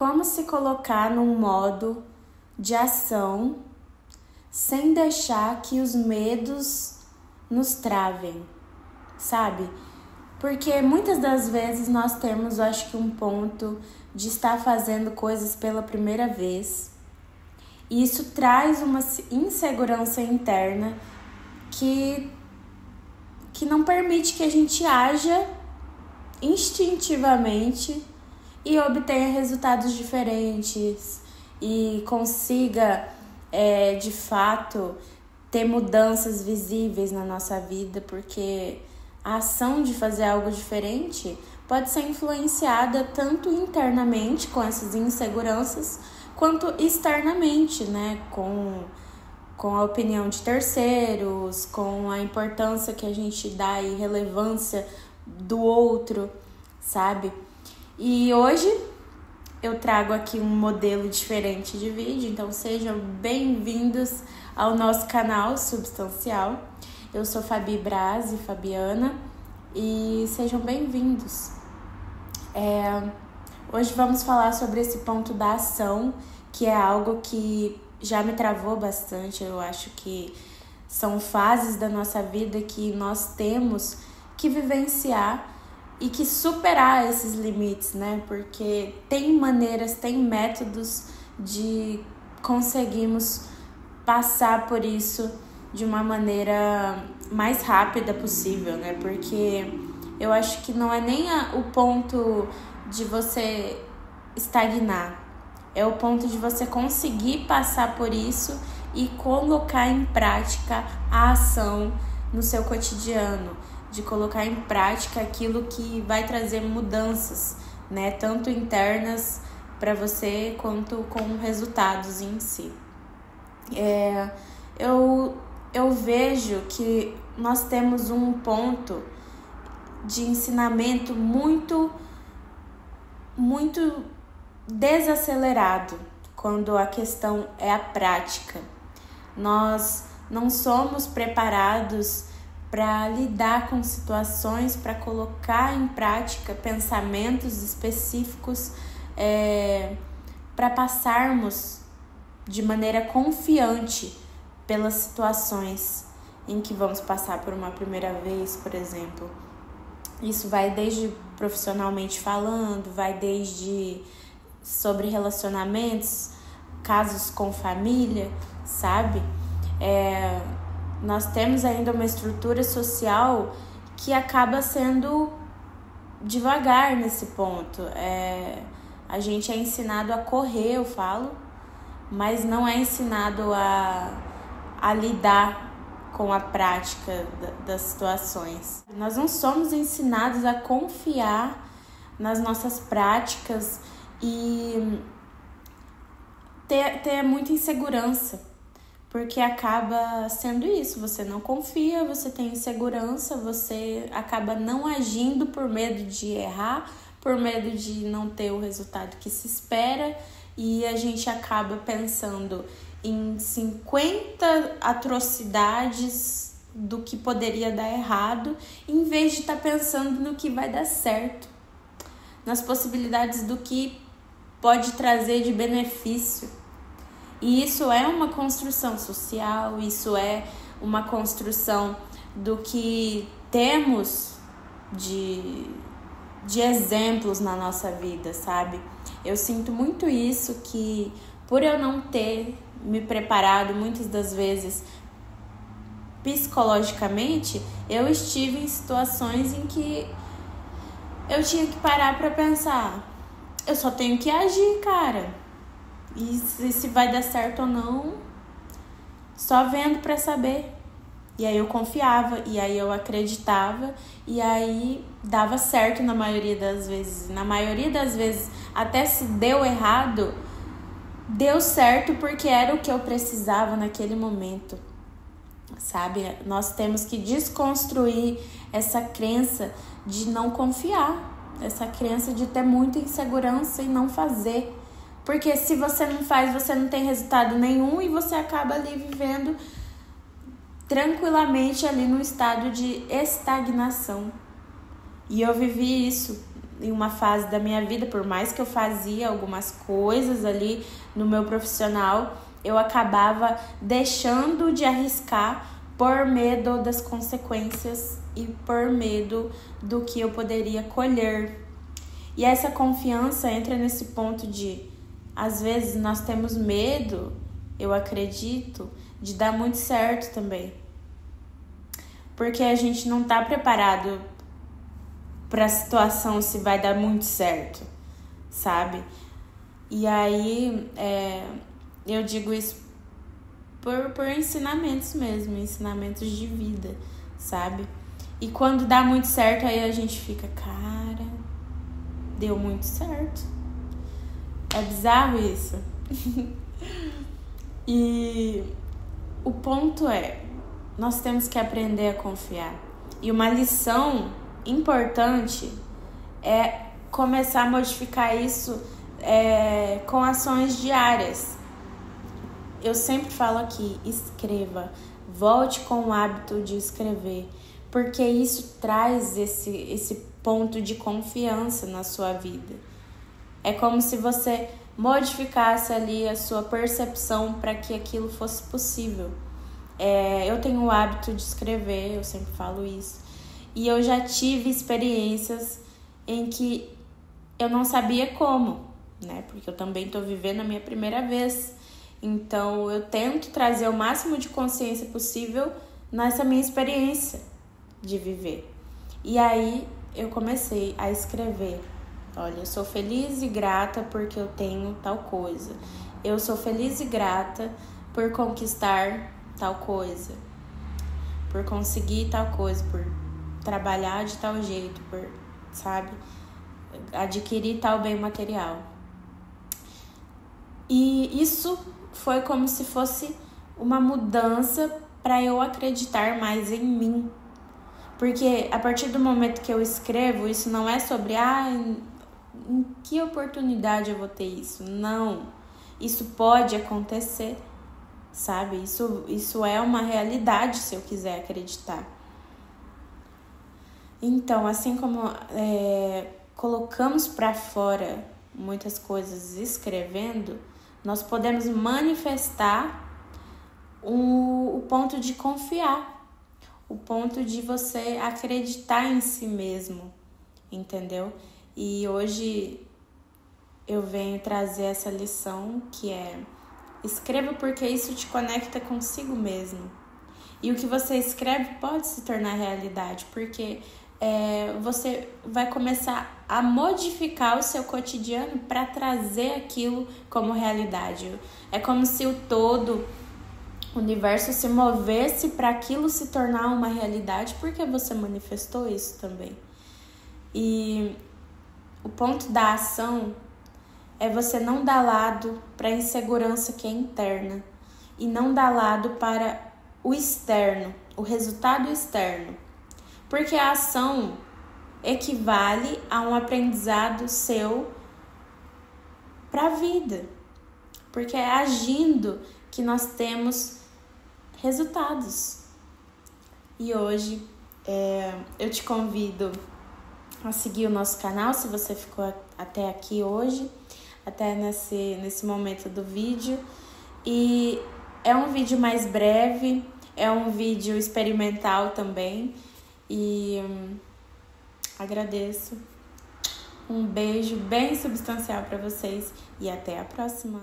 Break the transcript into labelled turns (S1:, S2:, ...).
S1: Como se colocar num modo de ação sem deixar que os medos nos travem, sabe? Porque muitas das vezes nós temos, eu acho que um ponto de estar fazendo coisas pela primeira vez. E isso traz uma insegurança interna que não permite que a gente haja instintivamente e obtenha resultados diferentes e consiga, de fato, ter mudanças visíveis na nossa vida, porque a ação de fazer algo diferente pode ser influenciada tanto internamente com essas inseguranças, quanto externamente, né? Com a opinião de terceiros, com a importância que a gente dá e relevância do outro, sabe? E hoje eu trago aqui um modelo diferente de vídeo, então sejam bem-vindos ao nosso canal Substancial. Eu sou Fabi Braz e Fabiana e sejam bem-vindos. Hoje vamos falar sobre esse ponto da ação, que é algo que já me travou bastante. Eu acho que são fases da nossa vida que nós temos que vivenciar e que superar esses limites, né? Porque tem maneiras, tem métodos de conseguirmos passar por isso de uma maneira mais rápida possível, né? Porque eu acho que não é nem o ponto de você estagnar, é o ponto de você conseguir passar por isso e colocar em prática a ação no seu cotidiano, de colocar em prática aquilo que vai trazer mudanças, né? Tanto internas para você quanto com resultados em si. Eu vejo que nós temos um ponto de ensinamento muito desacelerado quando a questão é a prática. Nós não somos preparados para lidar com situações, para colocar em prática pensamentos específicos, para passarmos de maneira confiante pelas situações em que vamos passar por uma primeira vez, por exemplo. Isso vai desde profissionalmente falando, vai desde sobre relacionamentos, casos com família, sabe? Nós temos ainda uma estrutura social que acaba sendo devagar nesse ponto. A gente é ensinado a correr, eu falo, mas não é ensinado a lidar com a prática das situações. Nós não somos ensinados a confiar nas nossas práticas e ter muita insegurança, porque acaba sendo isso, você não confia, você tem insegurança, você acaba não agindo por medo de errar, por medo de não ter o resultado que se espera, e a gente acaba pensando em 50 atrocidades do que poderia dar errado, em vez de estar pensando no que vai dar certo, nas possibilidades do que pode trazer de benefício. E isso é uma construção social, isso é uma construção do que temos de exemplos na nossa vida, sabe? Eu sinto muito isso, que por eu não ter me preparado muitas das vezes psicologicamente, eu estive em situações em que eu tinha que parar pra pensar, eu só tenho que agir, cara, e se vai dar certo ou não, só vendo pra saber. E aí eu confiava, e aí eu acreditava, e aí dava certo na maioria das vezes. Na maioria das vezes, até se deu errado, deu certo porque era o que eu precisava naquele momento, sabe? Nós temos que desconstruir essa crença de não confiar, essa crença de ter muita insegurança e não fazer. Porque se você não faz, você não tem resultado nenhum e você acaba ali vivendo tranquilamente ali no estado de estagnação. E eu vivi isso em uma fase da minha vida, por mais que eu fazia algumas coisas ali no meu profissional, eu acabava deixando de arriscar por medo das consequências e por medo do que eu poderia colher. E essa confiança entra nesse ponto de, às vezes, nós temos medo, eu acredito, de dar muito certo também. Porque a gente não tá preparado para a situação se vai dar muito certo, sabe? E aí, eu digo isso por ensinamentos mesmo, ensinamentos de vida, sabe? E quando dá muito certo, aí a gente fica, cara, deu muito certo. É bizarro isso. E o ponto é, nós temos que aprender a confiar. E uma lição importante é começar a modificar isso com ações diárias. Eu sempre falo aqui, escreva, volte com o hábito de escrever, porque isso traz esse ponto de confiança na sua vida. É como se você modificasse ali a sua percepção para que aquilo fosse possível. Eu tenho o hábito de escrever, eu sempre falo isso. E eu já tive experiências em que eu não sabia como, né? Porque eu também estou vivendo a minha primeira vez. Então, eu tento trazer o máximo de consciência possível nessa minha experiência de viver. E aí, eu comecei a escrever. Olha, eu sou feliz e grata porque eu tenho tal coisa. Eu sou feliz e grata por conquistar tal coisa. Por conseguir tal coisa, por trabalhar de tal jeito, por, sabe, adquirir tal bem material. E isso foi como se fosse uma mudança para eu acreditar mais em mim. Porque a partir do momento que eu escrevo, isso não é sobre em que oportunidade eu vou ter isso. Não. Isso pode acontecer, sabe? Isso é uma realidade se eu quiser acreditar. Então, assim como colocamos para fora muitas coisas escrevendo, nós podemos manifestar o ponto de confiar, o ponto de você acreditar em si mesmo, entendeu? E hoje eu venho trazer essa lição que é: escreva porque isso te conecta consigo mesmo. E o que você escreve pode se tornar realidade, porque você vai começar a modificar o seu cotidiano para trazer aquilo como realidade. É como se o universo se movesse para aquilo se tornar uma realidade, porque você manifestou isso também. E o ponto da ação é você não dar lado para a insegurança que é interna e não dar lado para o externo, o resultado externo. Porque a ação equivale a um aprendizado seu para a vida. Porque é agindo que nós temos resultados. E hoje eu te convido a seguir o nosso canal, se você ficou até aqui hoje, até nesse momento do vídeo. E é um vídeo mais breve, é um vídeo experimental também. E agradeço. Um beijo bem substancial para vocês e até a próxima.